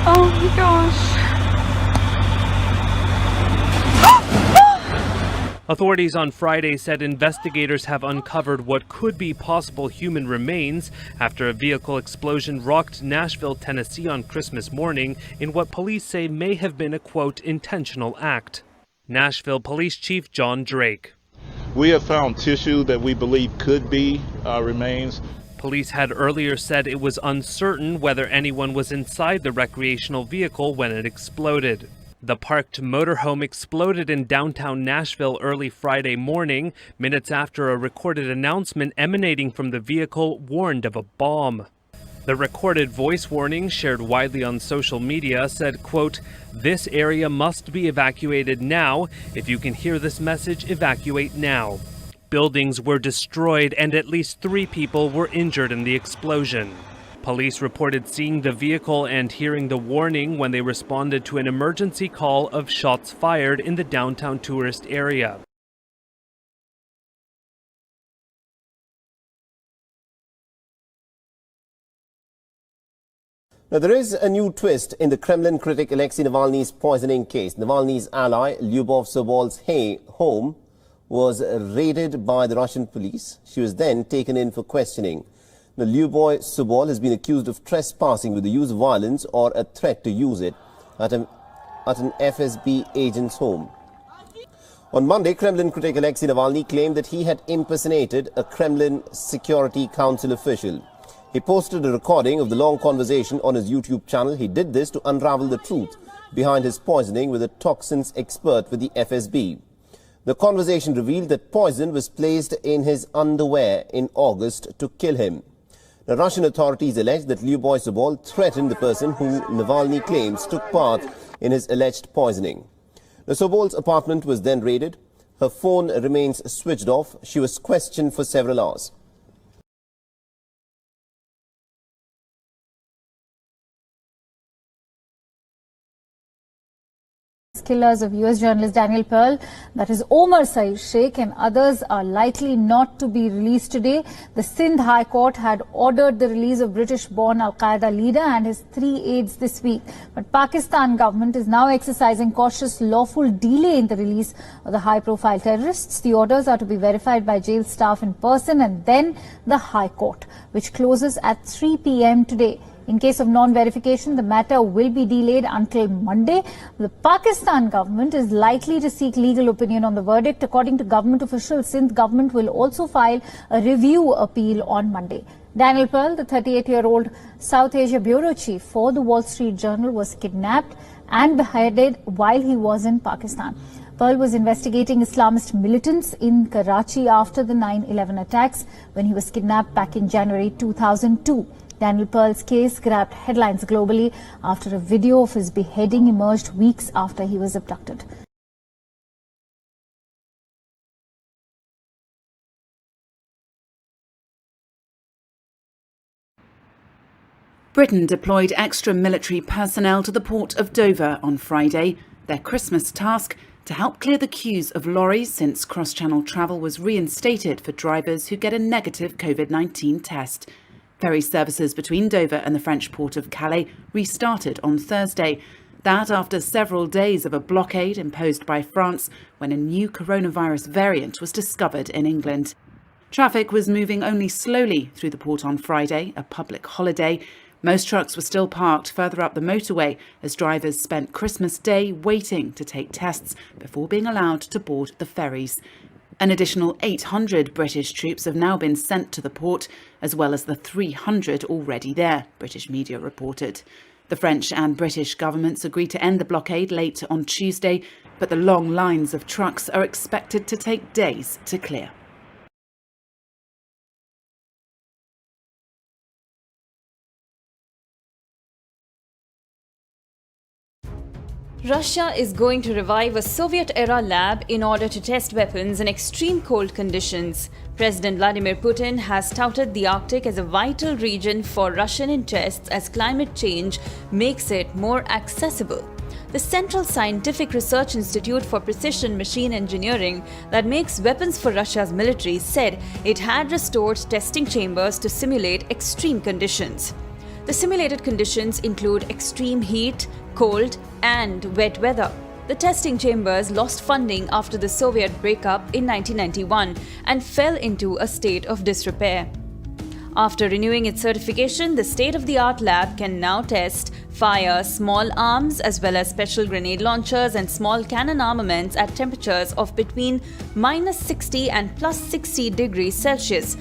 Oh my gosh. Authorities on Friday said investigators have uncovered what could be possible human remains after a vehicle explosion rocked Nashville, Tennessee on Christmas morning in what police say may have been a, quote, intentional act. Nashville Police Chief John Drake. We have found tissue that we believe could be remains. Police had earlier said it was uncertain whether anyone was inside the recreational vehicle when it exploded. The parked motorhome exploded in downtown Nashville early Friday morning, minutes after a recorded announcement emanating from the vehicle warned of a bomb. The recorded voice warning, shared widely on social media, said, quote, "This area must be evacuated now. If you can hear this message, evacuate now." Buildings were destroyed and at least 3 people were injured in the explosion. Police reported seeing the vehicle and hearing the warning when they responded to an emergency call of shots fired in the downtown tourist area. Now, there is a new twist in the Kremlin critic Alexei Navalny's poisoning case. Navalny's ally, Lyubov Sobol's home was raided by the Russian police. She was then taken in for questioning. Now, Lyubov Sobol has been accused of trespassing with the use of violence or a threat to use it at an FSB agent's home. On Monday, Kremlin critic Alexei Navalny claimed that he had impersonated a Kremlin Security Council official. He posted a recording of the long conversation on his YouTube channel. He did this to unravel the truth behind his poisoning with a toxins expert with the FSB. The conversation revealed that poison was placed in his underwear in August to kill him. The Russian authorities allege that Lyubov Sobol threatened the person whom Navalny claims took part in his alleged poisoning. The Sobol's apartment was then raided. Her phone remains switched off. She was questioned for several hours. Killers of US journalist Daniel Pearl, that is Omar Saeed Sheikh, and others are likely not to be released today. The Sindh High Court had ordered the release of British-born Al-Qaeda leader and his 3 aides this week. But Pakistan government is now exercising cautious lawful delay in the release of the high-profile terrorists. The orders are to be verified by jail staff in person and then the High Court, which closes at 3 p.m. today. In case of non-verification, the matter will be delayed until Monday. The Pakistan government is likely to seek legal opinion on the verdict. According to government officials, Sindh government will also file a review appeal on Monday. Daniel Pearl, the 38-year-old South Asia bureau chief for the Wall Street Journal, was kidnapped and beheaded while he was in Pakistan. Pearl was investigating Islamist militants in Karachi after the 9/11 attacks when he was kidnapped back in January 2002. Daniel Pearl's case grabbed headlines globally after a video of his beheading emerged weeks after he was abducted. Britain deployed extra military personnel to the port of Dover on Friday, their Christmas task to help clear the queues of lorries since cross-channel travel was reinstated for drivers who get a negative COVID-19 test. Ferry services between Dover and the French port of Calais restarted on Thursday. That after several days of a blockade imposed by France when a new coronavirus variant was discovered in England. Traffic was moving only slowly through the port on Friday, a public holiday. Most trucks were still parked further up the motorway as drivers spent Christmas Day waiting to take tests before being allowed to board the ferries. An additional 800 British troops have now been sent to the port, as well as the 300 already there, British media reported. The French and British governments agreed to end the blockade late on Tuesday, but the long lines of trucks are expected to take days to clear. Russia is going to revive a Soviet-era lab in order to test weapons in extreme cold conditions. President Vladimir Putin has touted the Arctic as a vital region for Russian interests as climate change makes it more accessible. The Central Scientific Research Institute for Precision Machine Engineering that makes weapons for Russia's military said it had restored testing chambers to simulate extreme conditions. The simulated conditions include extreme heat, cold, and wet weather. The testing chambers lost funding after the Soviet breakup in 1991 and fell into a state of disrepair. After renewing its certification, the state-of-the-art lab can now test, fire small arms as well as special grenade launchers and small cannon armaments at temperatures of between -60 and +60 degrees Celsius.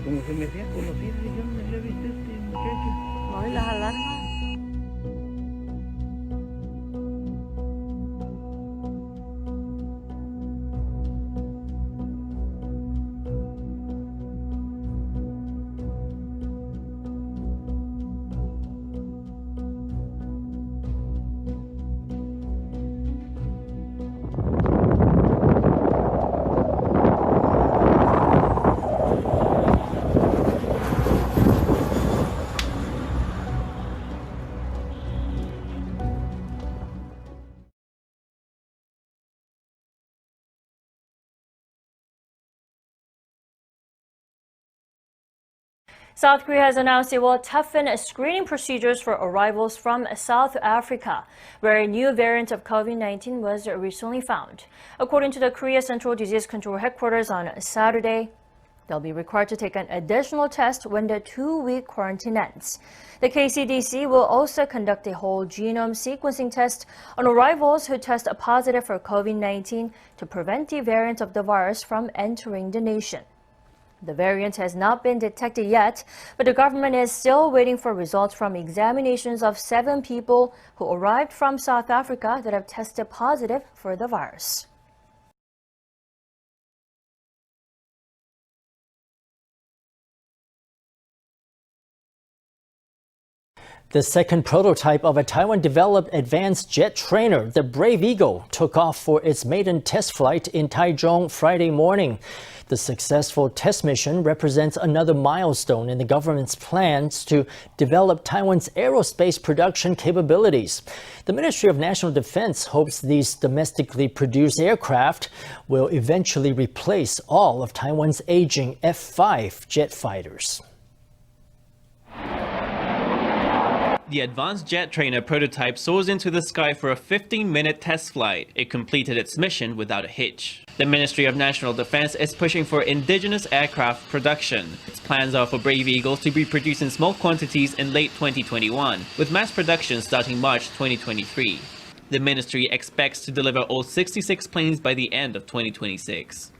Como se me hacía conocido, yo no le he visto a este muchacho. No, y las alarmas. South Korea has announced it will toughen screening procedures for arrivals from South Africa, where a new variant of COVID-19 was recently found. According to the Korea Central Disease Control Headquarters on Saturday, they'll be required to take an additional test when the 2-week quarantine ends. The KCDC will also conduct a whole genome sequencing test on arrivals who test positive for COVID-19 to prevent the variant of the virus from entering the nation. The variant has not been detected yet, but the government is still waiting for results from examinations of 7 people who arrived from South Africa that have tested positive for the virus. The second prototype of a Taiwan-developed advanced jet trainer, the Brave Eagle, took off for its maiden test flight in Taichung Friday morning. The successful test mission represents another milestone in the government's plans to develop Taiwan's aerospace production capabilities. The Ministry of National Defense hopes these domestically produced aircraft will eventually replace all of Taiwan's aging F-5 jet fighters. The advanced jet trainer prototype soars into the sky for a 15-minute test flight. It completed its mission without a hitch. The Ministry of National Defense is pushing for indigenous aircraft production. Its plans are for Brave Eagles to be produced in small quantities in late 2021, with mass production starting March 2023. The ministry expects to deliver all 66 planes by the end of 2026.